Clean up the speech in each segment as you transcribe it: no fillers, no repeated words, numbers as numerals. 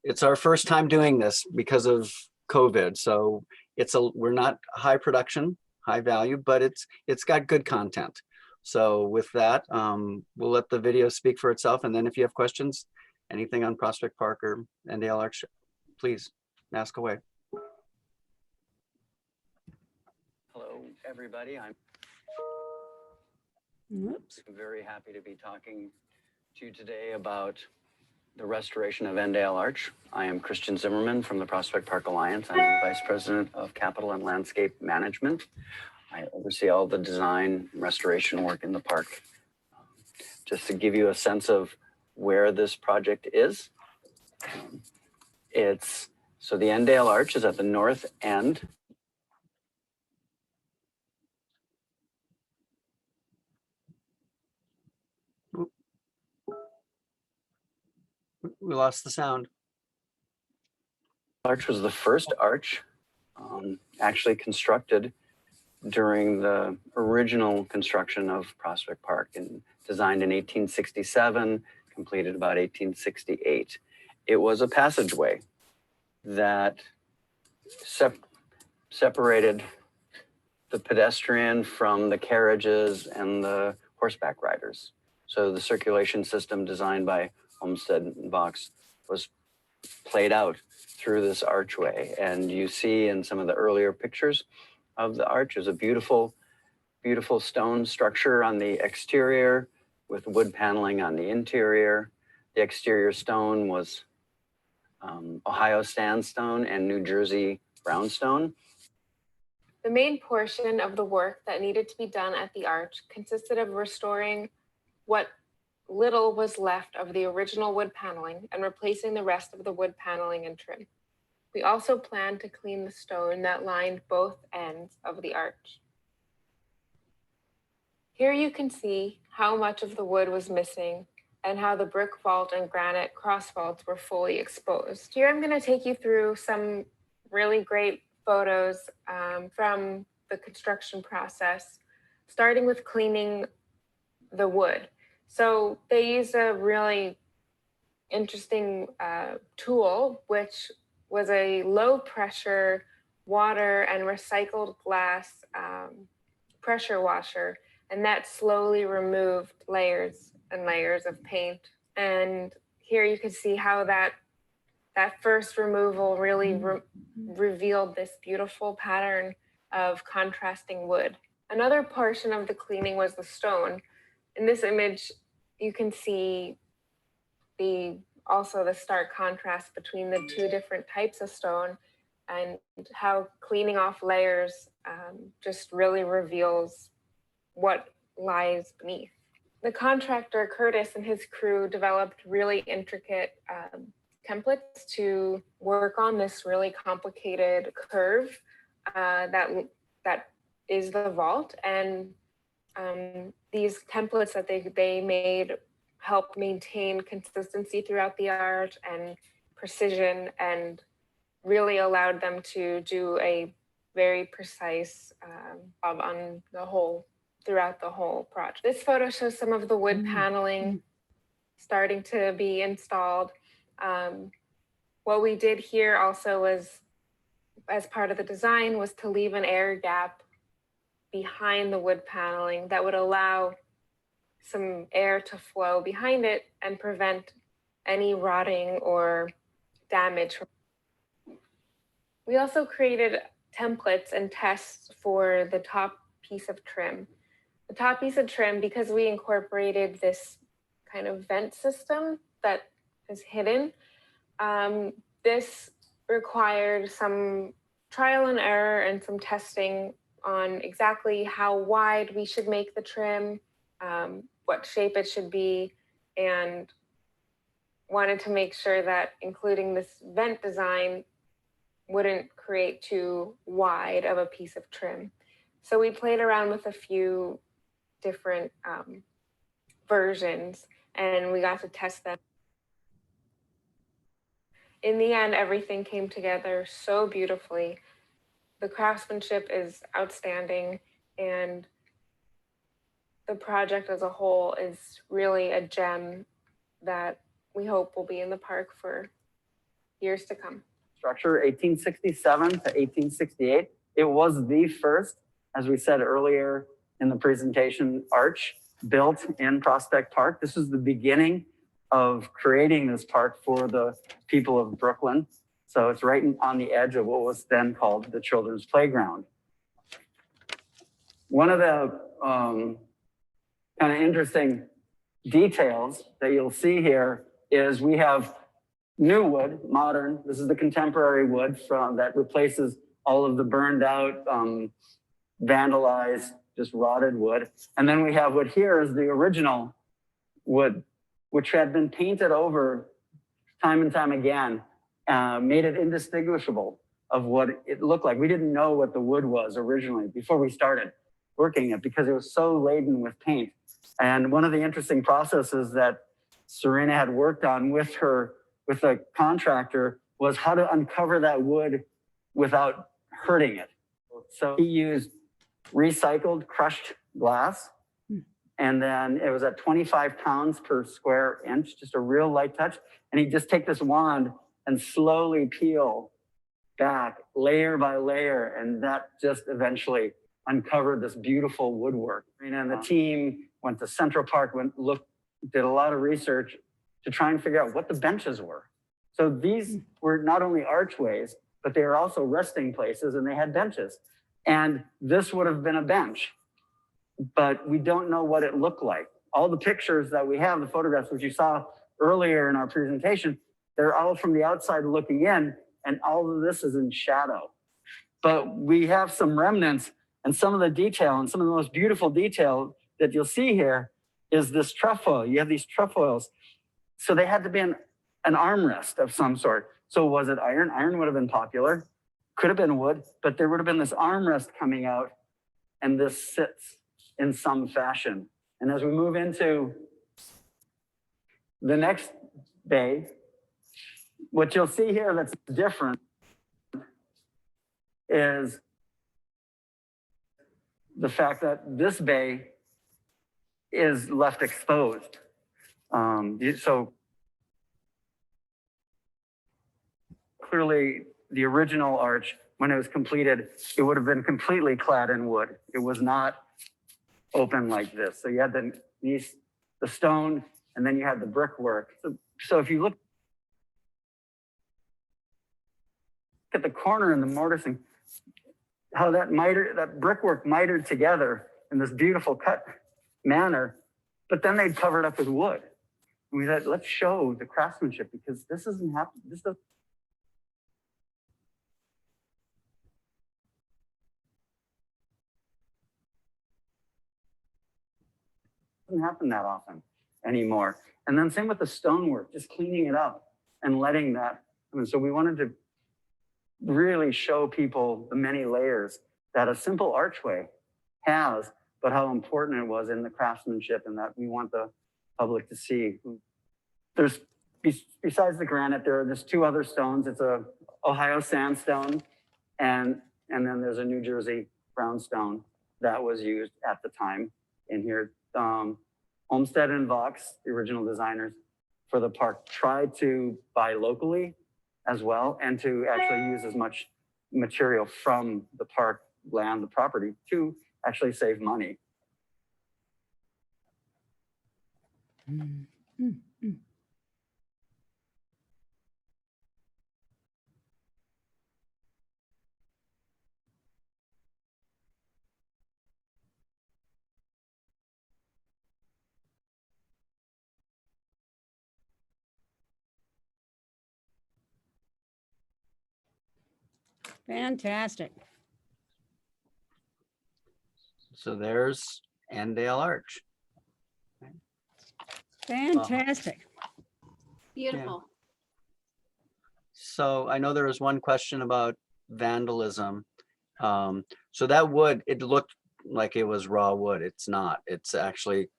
It's our first time doing this because of COVID. So we're not high production, high value, but it's got good content. So with that, we'll let the video speak for itself. And then if you have questions, anything on Prospect Park or Endale Arch, please ask away. Hello, everybody. I'm very happy to be talking to you today about the restoration of Endale Arch. I am Christian Zimmerman from the Prospect Park Alliance. I'm the Vice President of Capital and Landscape Management. I oversee all the design and restoration work in the park. Just to give you a sense of where this project is, so the Endale Arch is at the north end. We lost the sound. Arch was the first arch actually constructed during the original construction of Prospect Park, and designed in 1867, completed about 1868. It was a passageway that separated the pedestrian from the carriages and the horseback riders. So the circulation system designed by Olmsted and Box was played out through this archway. And you see in some of the earlier pictures of the arch is a beautiful, beautiful stone structure on the exterior with wood paneling on the interior. The exterior stone was Ohio sandstone and New Jersey brownstone. The main portion of the work that needed to be done at the arch consisted of restoring what little was left of the original wood paneling and replacing the rest of the wood paneling and trim. We also planned to clean the stone that lined both ends of the arch. Here you can see how much of the wood was missing and how the brick vault and granite cross vaults were fully exposed. Here I'm going to take you through some really great photos from the construction process, starting with cleaning the wood. So they used a really interesting tool, which was a low pressure water and recycled glass pressure washer. And that slowly removed layers and layers of paint. And here you can see how that first removal really revealed this beautiful pattern of contrasting wood. Another portion of the cleaning was the stone. In this image, you can see also the stark contrast between the two different types of stone, and how cleaning off layers just really reveals what lies beneath. The contractor, Curtis, and his crew developed really intricate templates to work on this really complicated curve that is the vault. And these templates that they made help maintain consistency throughout the arch and precision, and really allowed them to do a very precise job on the whole, throughout the whole project. This photo shows some of the wood paneling starting to be installed. What we did here also was, as part of the design, was to leave an air gap behind the wood paneling that would allow some air to flow behind it and prevent any rotting or damage. We also created templates and tests for the top piece of trim. The top piece of trim, because we incorporated this kind of vent system that is hidden, this required some trial and error and some testing on exactly how wide we should make the trim, what shape it should be, and wanted to make sure that including this vent design wouldn't create too wide of a piece of trim. So we played around with a few different versions, and we got to test them. In the end, everything came together so beautifully. The craftsmanship is outstanding, and the project as a whole is really a gem that we hope will be in the park for years to come. Structure 1867 to 1868. It was the first, as we said earlier in the presentation, arch built in Prospect Park. This is the beginning of creating this park for the people of Brooklyn. So it's right on the edge of what was then called the Children's Playground. One of the kind of interesting details that you'll see here is we have new wood, modern. This is the contemporary wood that replaces all of the burned out, vandalized, just rotted wood. And then we have what here is the original wood, which had been painted over time and time again, made it indistinguishable of what it looked like. We didn't know what the wood was originally before we started working it because it was so laden with paint. And one of the interesting processes that Serena had worked on with a contractor was how to uncover that wood without hurting it. So he used recycled crushed glass, and then it was at 25 pounds per square inch, just a real light touch. And he'd just take this wand and slowly peel back layer by layer, and that just eventually uncovered this beautiful woodwork. And the team went to Central Park, did a lot of research to try and figure out what the benches were. So these were not only archways, but they were also resting places, and they had benches. And this would have been a bench, but we don't know what it looked like. All the pictures that we have, the photographs which you saw earlier in our presentation, they're all from the outside looking in, and all of this is in shadow. But we have some remnants, and some of the detail, and some of the most beautiful detail that you'll see here is this trefoil. You have these trefoils. So they had to be an armrest of some sort. So was it iron? Iron would have been popular. Could have been wood, but there would have been this armrest coming out, and this sits in some fashion. And as we move into the next bay, what you'll see here that's different is the fact that this bay is left exposed. So clearly the original arch, when it was completed, it would have been completely clad in wood. It was not open like this. So you had the stone, and then you had the brickwork. So if you look at the corner and the mortising, how that brickwork mitered together in this beautiful cut manner, but then they'd cover it up with wood. And we said, let's show the craftsmanship, because this doesn't happen. This doesn't happen that often anymore. And then same with the stonework, just cleaning it up and letting that. So we wanted to really show people the many layers that a simple archway has, but how important it was in the craftsmanship, and that we want the public to see. There's, besides the granite, there are just two other stones. It's a Ohio sandstone, and then there's a New Jersey brownstone that was used at the time in here. Olmsted and Vox, the original designers for the park, tried to buy locally as well, and to actually use as much material from the park land, the property, to actually save money. Fantastic. So there's Endale Arch. Fantastic. Beautiful. So I know there was one question about vandalism. So that wood, it looked like it was raw wood. It's not. It's actually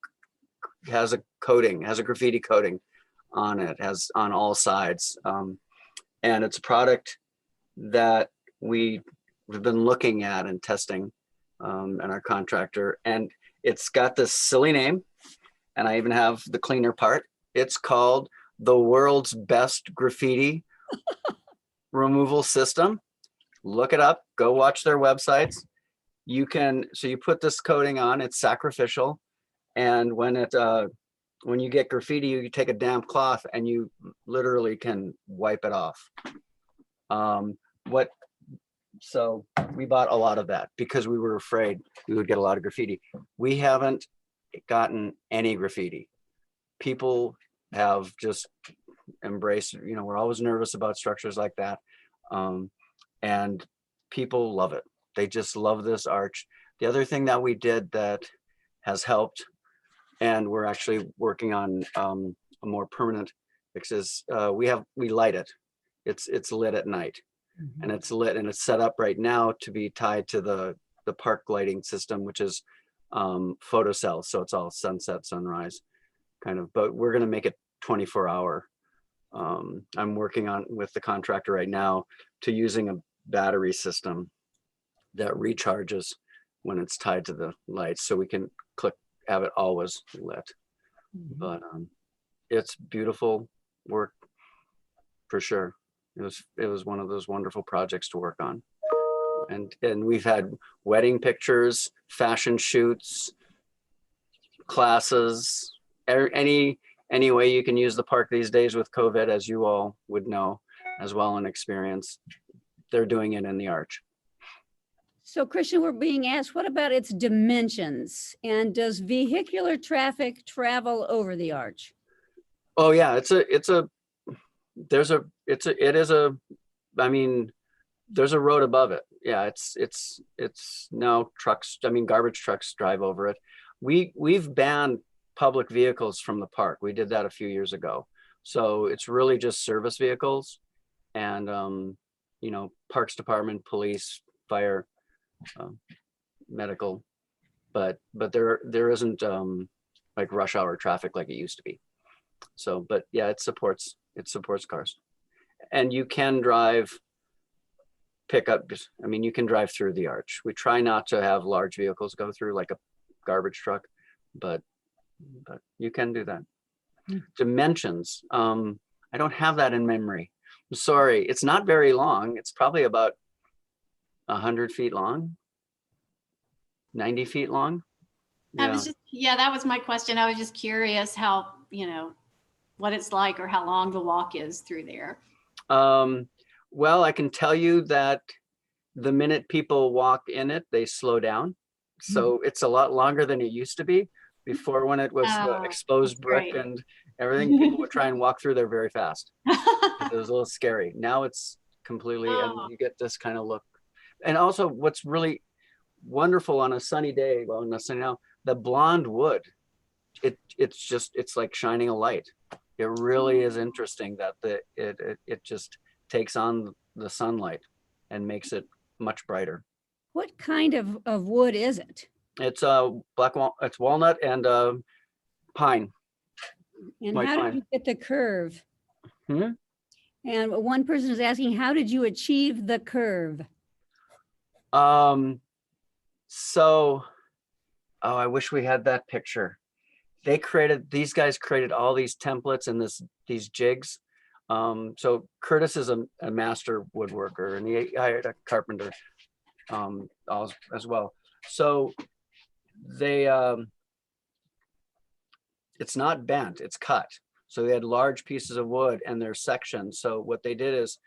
has a coating, has a graffiti coating on it, has on all sides. And it's a product that we've been looking at and testing, and our contractor, and it's got this silly name, and I even have the cleaner part. It's called the world's best graffiti removal system. Look it up, go watch their websites. You can, so you put this coating on, it's sacrificial. And when when you get graffiti, you take a damp cloth and you literally can wipe it off. So we bought a lot of that because we were afraid we would get a lot of graffiti. We haven't gotten any graffiti. People have just embraced, we're always nervous about structures like that. And people love it. They just love this arch. The other thing that we did that has helped, and we're actually working on a more permanent fix, is we light it. It's lit at night. And it's lit and it's set up right now to be tied to the park lighting system, which is photo cells. So it's all sunset, sunrise kind of, but we're going to make it 24-hour. I'm working on with the contractor right now to using a battery system that recharges when it's tied to the lights, so we can have it always lit. But it's beautiful work for sure. It was one of those wonderful projects to work on. And we've had wedding pictures, fashion shoots, classes, any way you can use the park these days with COVID, as you all would know as well and experience. They're doing it in the arch. So Christian, we're being asked, what about its dimensions? And does vehicular traffic travel over the arch? Oh yeah, there's a road above it. Yeah, it's now trucks, garbage trucks drive over it. We've banned public vehicles from the park. We did that a few years ago. So it's really just service vehicles and, Parks Department, police, fire, medical, but there isn't like rush hour traffic like it used to be. So, but yeah, it supports cars. And you can drive pickups. You can drive through the arch. We try not to have large vehicles go through, like a garbage truck, but you can do that. Dimensions. I don't have that in memory. I'm sorry. It's not very long. It's probably about 100 feet long, 90 feet long. Yeah. That was my question. I was just curious how, what it's like or how long the walk is through there. Well, I can tell you that the minute people walk in it, they slow down. So it's a lot longer than it used to be. Before, when it was the exposed brick great. and everything, people would try and walk through there very fast. It was a little scary. Now it's completely, and you get this kind of look. And also what's really wonderful on a sunny day, well, not sunny now, the blonde wood, it's like shining a light. It really is interesting that it just takes on the sunlight and makes it much brighter. What kind of wood is it? It's it's walnut and pine. And White how pine. did you get the curve? Hmm? And one person is asking, how did you achieve the curve? I wish we had that picture. These guys created all these templates and these jigs. So Curtis is a master woodworker, and he hired a carpenter as well. So they, it's not bent, it's cut. So they had large pieces of wood and their sections. So what they did is,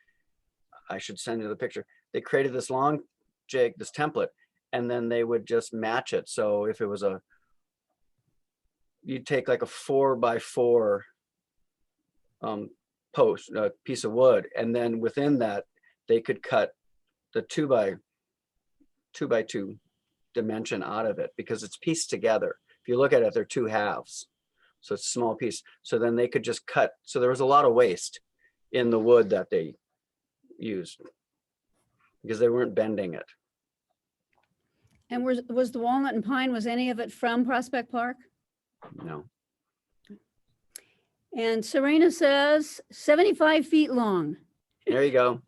I should send you the picture. They created this long jig, this template, and then they would just match it. So if it was you'd take like a 4x4 post, a piece of wood, and then within that, they could cut the 2x2 dimension out of it, because it's pieced together. If you look at it, they're two halves. So it's a small piece. So then they could just cut. So there was a lot of waste in the wood that they used because they weren't bending it. And was the walnut and pine, was any of it from Prospect Park? No. And Serena says 75 feet long. There you go.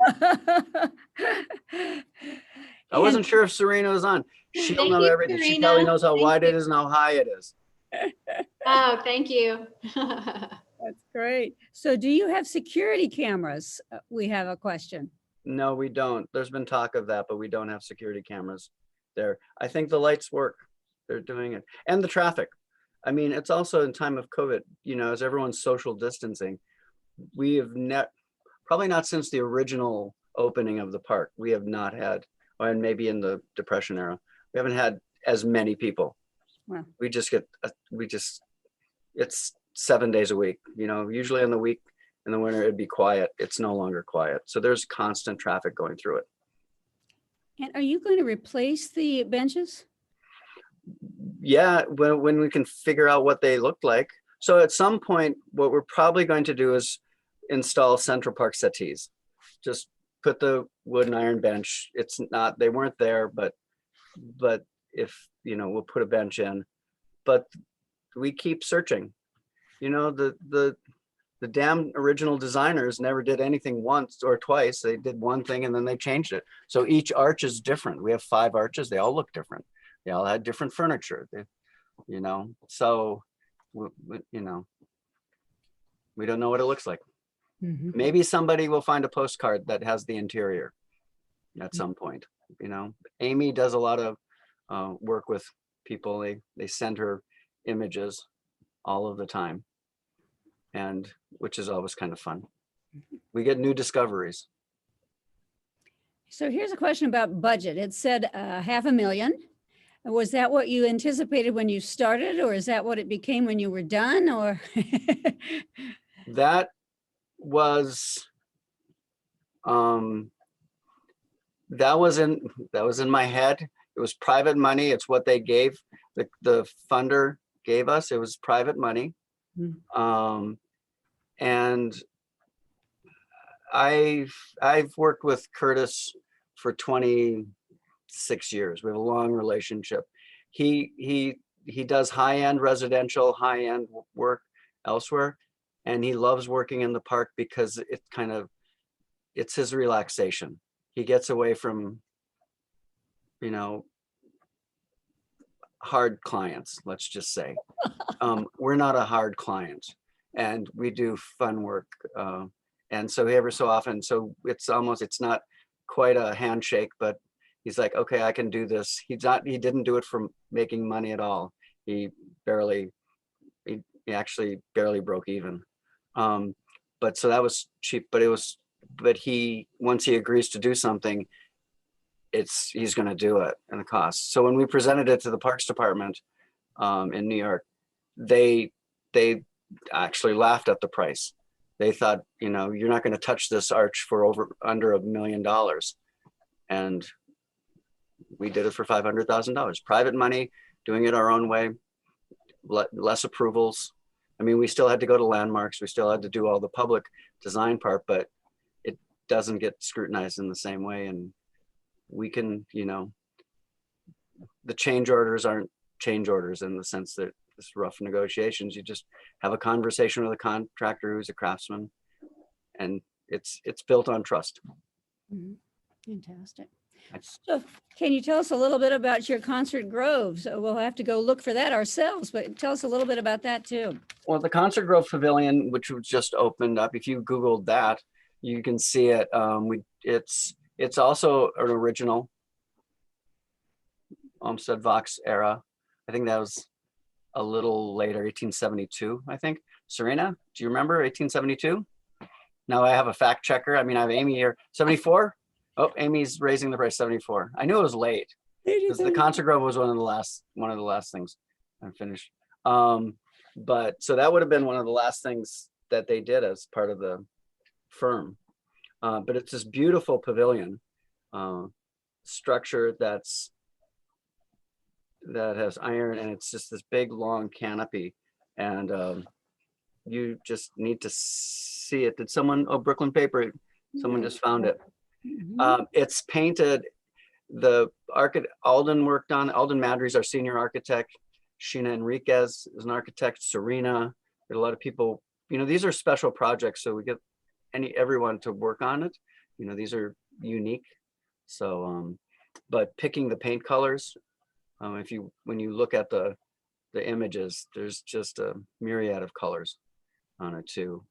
I wasn't sure if Serena was on. She'll Thank know you, everything. She Serena. probably knows how Thank wide you. it is and how high it is. Oh, thank you. That's great. So do you have security cameras? We have a question. No, we don't. There's been talk of that, but we don't have security cameras there. I think the lights work. They're doing it. And the traffic. I mean, it's also in time of COVID, you know, as everyone's social distancing, we have probably not since the original opening of the park. We have not had, and maybe in the Depression era, we haven't had as many people. Wow. We just get, it's 7 days a week, you know, usually in the week in the winter, it'd be quiet. It's no longer quiet. So there's constant traffic going through it. And are you going to replace the benches? Yeah, when we can figure out what they look like. So at some point, what we're probably going to do is install Central Park settees. Just put the wood and iron bench. It's not, they weren't there, but if, you know, we'll put a bench in, but we keep searching. You know, the damn original designers never did anything once or twice. They did one thing and then they changed it. So each arch is different. We have 5 arches. They all look different. They all had different furniture, you know, so, you know, we don't know what it looks like. Mhm. Maybe somebody will find a postcard that has the interior at some point, you know. Amy does a lot of work with people. They send her images all of the time, and which is always kind of fun. We get new discoveries. So here's a question about budget. It said $500,000. Was that what you anticipated when you started, or is that what it became when you were done, or? That was that was in my head. It was private money. It's what they gave, the funder gave us. It was private money. And I've worked with Curtis for 26 years. We have a long relationship. He does high-end residential, high-end work elsewhere, and he loves working in the park because it's his relaxation. He gets away from, you know, hard clients, let's just say. We're not a hard client, and we do fun work. And so every so often, so it's not quite a handshake, but he's like, okay, I can do this. He didn't do it for making money at all. He actually barely broke even. But so that was cheap, but once he agrees to do something, he's going to do it and the cost. So when we presented it to the Parks Department in New York, they actually laughed at the price. They thought, you know, you're not going to touch this arch for under $1 million. And we did it for $500,000. Private money, doing it our own way, less approvals. I mean, we still had to go to landmarks. We still had to do all the public design part, but it doesn't get scrutinized in the same way. And we can, you know, the change orders aren't change orders in the sense that it's rough negotiations. You just have a conversation with a contractor who's a craftsman, and it's built on trust. Mhm. Fantastic. So can you tell us a little bit about your Concert Grove? So we'll have to go look for that ourselves, but tell us a little bit about that too. Well, the Concert Grove Pavilion, which was just opened up, if you Googled that, you can see it. It's also an original Olmsted Vox era. I think that was a little later, 1872, I think. Serena, do you remember 1872? Now I have a fact checker. I mean, I have Amy here. 74? Oh, Amy's raising the price, 74. I knew it was late because the Concert Grove was one of the last things I finished. But so that would have been one of the last things that they did as part of the firm. But it's this beautiful pavilion structure that has iron, and it's just this big long canopy, and you just need to see it. Did someone, oh, Brooklyn Paper, someone just found it. It's painted. The architect Alden Madry's our senior architect. Sheena Enriquez is an architect. Serena, there's a lot of people, you know, these are special projects, so we get everyone to work on it. You know, these are unique. So but picking the paint colors, when you look at the images, there's just a myriad of colors on it too.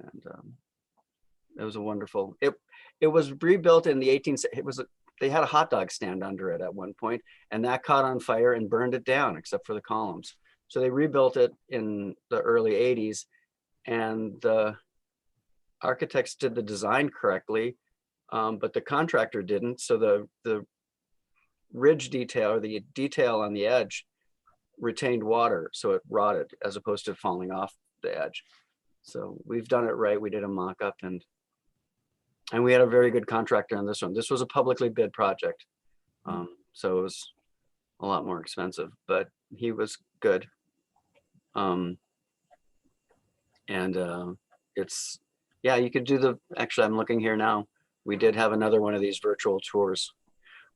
And it was a wonderful, it was rebuilt in the 18th. They had a hot dog stand under it at one point, and that caught on fire and burned it down, except for the columns. So they rebuilt it in the early 80s, and the architects did the design correctly, but the contractor didn't. So the ridge detail, or the detail on the edge, retained water, so it rotted as opposed to falling off the edge. So we've done it right. We did a mock-up, and we had a very good contractor on this one. This was a publicly bid project, so it was a lot more expensive, but he was good. It's, yeah, you could do actually, I'm looking here now. We did have another one of these virtual tours.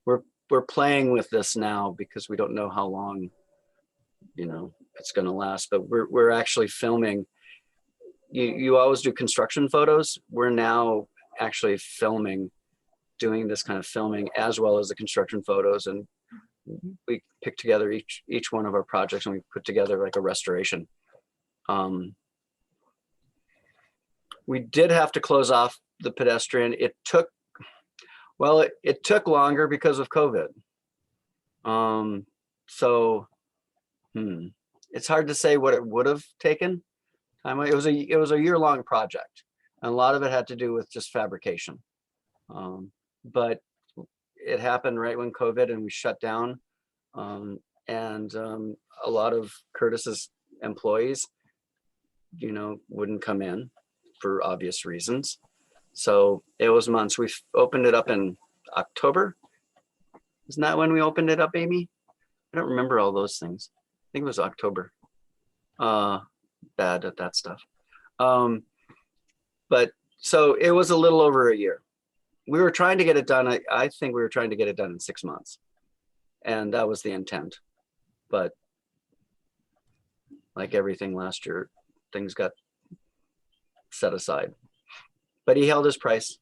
We're playing with this now because we don't know how long, it's going to last, but we're actually filming. You always do construction photos. We're now actually doing this kind of filming as well as the construction photos, and we pick together each one of our projects, and we put together like a restoration. We did have to close off the pedestrian. It took longer because of COVID. It's hard to say what it would have taken. It was a year-long project, and a lot of it had to do with just fabrication. But it happened right when COVID, and we shut down. A lot of Curtis's employees, wouldn't come in for obvious reasons. So it was months. We opened it up in October. Isn't that when we opened it up, Amy? I don't remember all those things. I think it was October. Bad at that stuff. But so it was a little over a year. We were trying to get it done. I think we were trying to get it done in 6 months. And that was the intent. But like everything last year, things got set aside. But he held his price.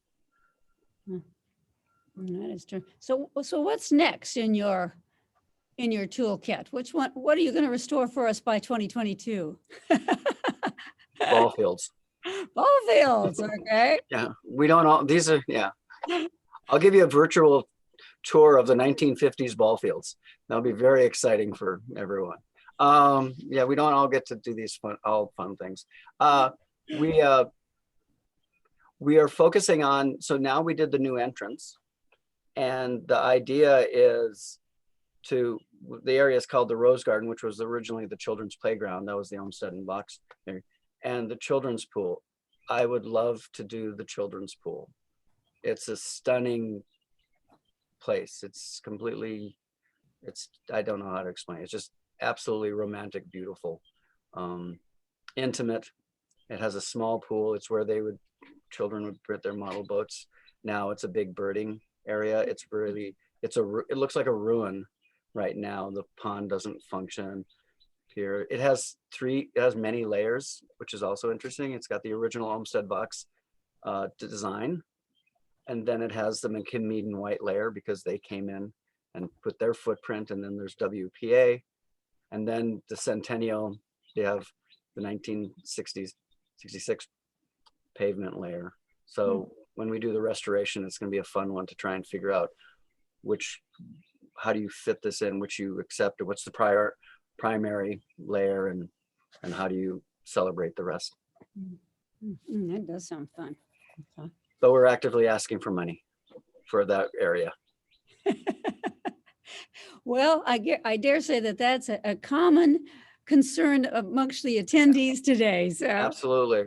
That is true. So what's next in your toolkit? What are you going to restore for us by 2022? Ball fields. Ball fields, okay. Yeah, we don't all, these are, yeah. I'll give you a virtual tour of the 1950s ball fields. That'll be very exciting for everyone. Yeah, we don't all get to do these fun things. We are focusing on, so now we did the new entrance, and the idea is the area is called the Rose Garden, which was originally the children's playground. That was the Olmsted box there. And the children's pool. I would love to do the children's pool. It's a stunning place. I don't know how to explain it. It's just absolutely romantic, beautiful, intimate. It has a small pool. It's where children would put their model boats. Now it's a big birding area. It looks like a ruin right now. The pond doesn't function here. It has many layers, which is also interesting. It's got the original Olmsted box design, and then it has the McKim-Meaden white layer because they came in and put their footprint, and then there's WPA, and then the Centennial, they have the 1960s, 66 pavement layer. So when we do the restoration, it's going to be a fun one to try and figure out how do you fit this in, which you accept, or what's the primary layer, and how do you celebrate the rest. That does sound fun. Okay. But we're actively asking for money for that area. Well, I dare say that that's a common concern amongst the attendees today. So absolutely.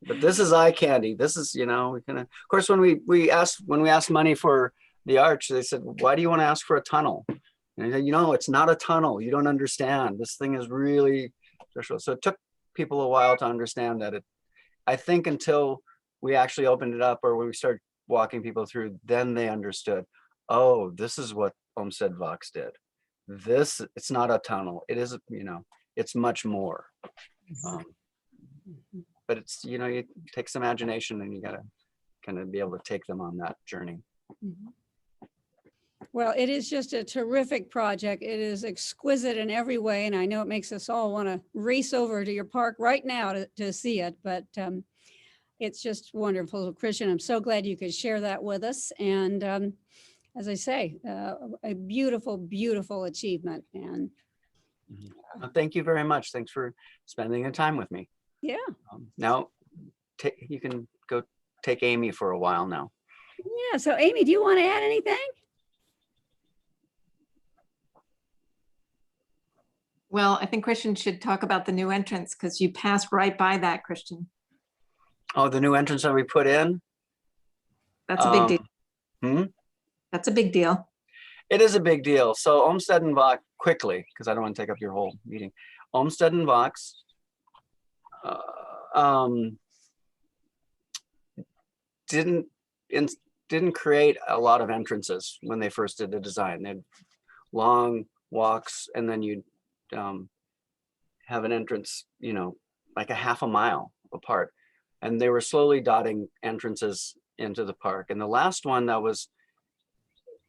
But this is eye candy. This is, of course, when we asked money for the arch, they said, why do you want to ask for a tunnel? And I said, it's not a tunnel. You don't understand. This thing is really special. So it took people a while to understand that. I think until we actually opened it up, or when we started walking people through, then they understood, oh, this is what Olmsted Vox did. It's not a tunnel. It is, it's much more. But it's, it takes imagination, and you got to kind of be able to take them on that journey. Well, it is just a terrific project. It is exquisite in every way, and I know it makes us all want to race over to your park right now to see it. But it's just wonderful. Christian, I'm so glad you could share that with us. And as I say, a beautiful, beautiful achievement. And Thank you very much. Thanks for spending the time with me. yeah. Now, you can go take Amy for a while now. Yeah. So Amy, do you want to add anything? Well, I think Christian should talk about the new entrance because you passed right by that, Christian. Oh, the new entrance that we put in? That's a big deal. Hmm? That's a big deal. It is a big deal. So Olmsted and Vox, quickly, because I don't want to take up your whole meeting. Olmsted and Vox didn't create a lot of entrances when they first did the design. They had long walks, and then you'd have an entrance, you know, like a half a mile apart. And they were slowly dotting entrances into the park. And the last one that was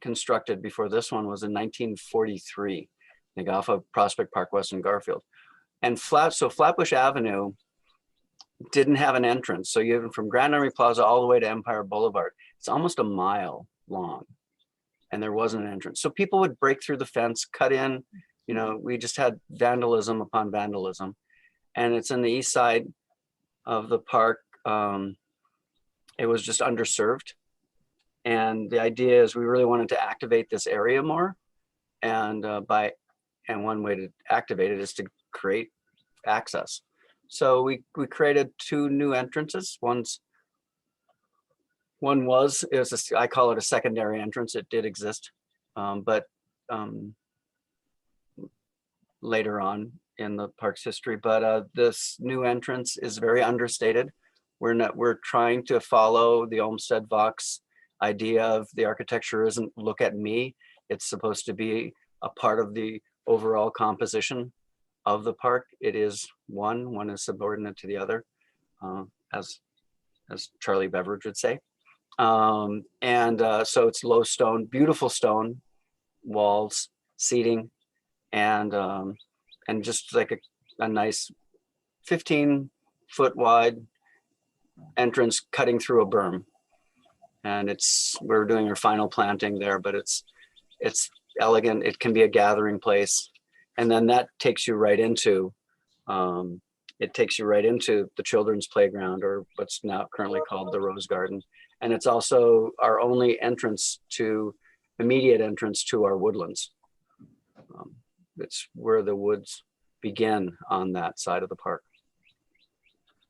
constructed before this one was in 1943, like off of Prospect Park West in Garfield. And Flatbush Avenue didn't have an entrance. So you have from Grand Army Plaza all the way to Empire Boulevard. It's almost a mile long, and there wasn't an entrance. So people would break through the fence, cut in. You know, we just had vandalism upon vandalism. And it's in the east side of the park. It was just underserved. And the idea is we really wanted to activate this area more. And one way to activate it is to create access. So we created two new entrances. I call it a secondary entrance. It did exist, but later on in the park's history. But this new entrance is very understated. We're trying to follow the Olmsted Vox idea of the architecture isn't look at me. It's supposed to be a part of the overall composition of the park. It is one is subordinate to the other, as Charlie Beveridge would say. So it's low stone, beautiful stone walls, seating, and just like a nice 15-foot wide entrance cutting through a berm. And we're doing our final planting there, but it's elegant. It can be a gathering place. And then that takes you right into the children's playground, or what's now currently called the Rose Garden. And it's also our only immediate entrance to our woodlands. It's where the woods begin on that side of the park.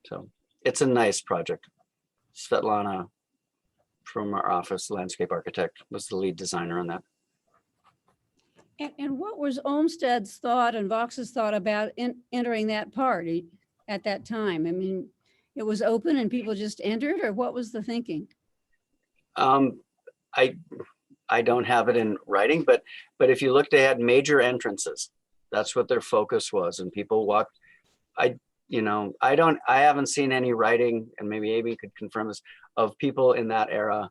So it's a nice project. Svetlana from our office, landscape architect, was the lead designer on that. And what was Olmsted's thought and Vox's thought about entering that part at that time? I mean, it was open and people just entered, or what was the thinking? I don't have it in writing, but if you look, they had major entrances. That's what their focus was, and people walk. I haven't seen any writing, and maybe Amy could confirm this, of people in that era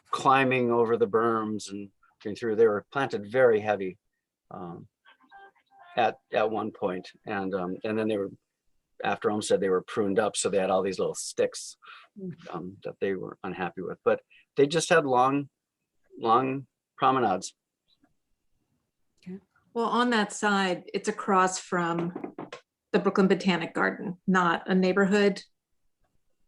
climbing over the berms and going through. They were planted very heavy at one point, and then they were, after Olmsted, they were pruned up, so they had all these little sticks that they were unhappy with. But they just had long promenades. Okay. Well, on that side, it's across from the Brooklyn Botanic Garden, not a neighborhood.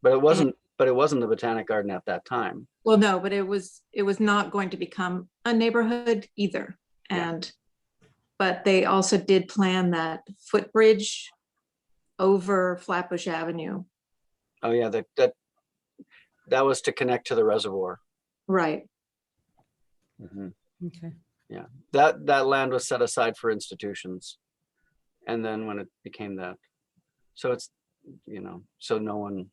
But it wasn't the Botanic Garden at that time. Well, no, but it was not going to become a neighborhood either. But they also did plan that footbridge over Flatbush Avenue. Oh yeah, that was to connect to the reservoir. Right. Mm-hmm. Okay. Yeah, that land was set aside for institutions, and then when it became that, so it's, so no one.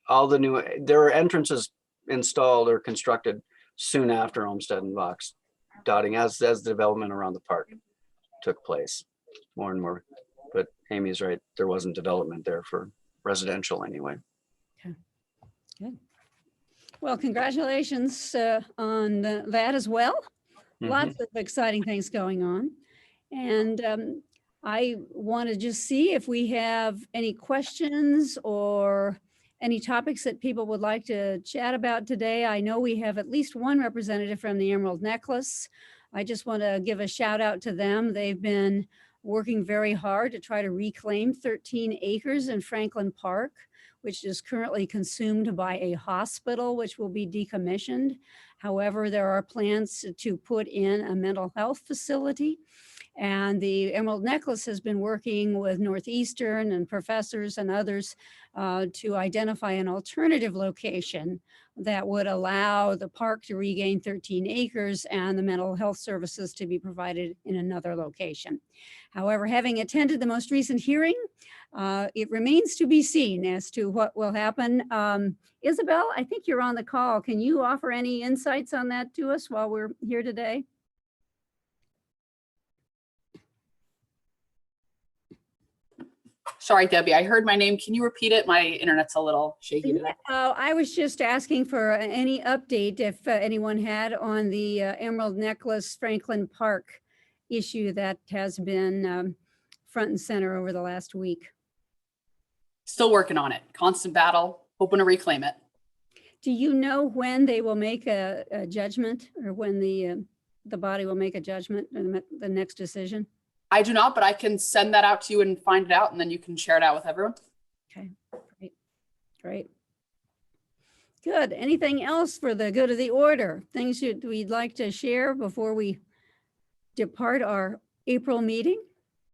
There were entrances installed or constructed soon after Olmsted and Vox, dotting as the development around the park took place more and more. But Amy's right, there wasn't development there for residential anyway. Okay. Good. Well, congratulations on that as well. Mm-hmm. Lots of exciting things going on. And I want to just see if we have any questions or any topics that people would like to chat about today. I know we have at least one representative from the Emerald Necklace. I just want to give a shout out to them. They've been working very hard to try to reclaim 13 acres in Franklin Park, which is currently consumed by a hospital, which will be decommissioned. However, there are plans to put in a mental health facility. And the Emerald Necklace has been working with Northeastern and professors and others to identify an alternative location that would allow the park to regain 13 acres and the mental health services to be provided in another location. However, having attended the most recent hearing, it remains to be seen as to what will happen. Isabel, I think you're on the call. Can you offer any insights on that to us while we're here today? Sorry, Debbie, I heard my name. Can you repeat it? My internet's a little shaky today. I was just asking for any update if anyone had on the Emerald Necklace Franklin Park issue that has been front and center over the last week. Still working on it. Constant battle, hoping to reclaim it. Do you know when they will make a judgment, or when the body will make a judgment, or the next decision? I do not, but I can send that out to you and find it out, and then you can share it out with everyone. Okay, great, great. Good. Anything else for the good of the order? Things we'd like to share before we depart our April meeting?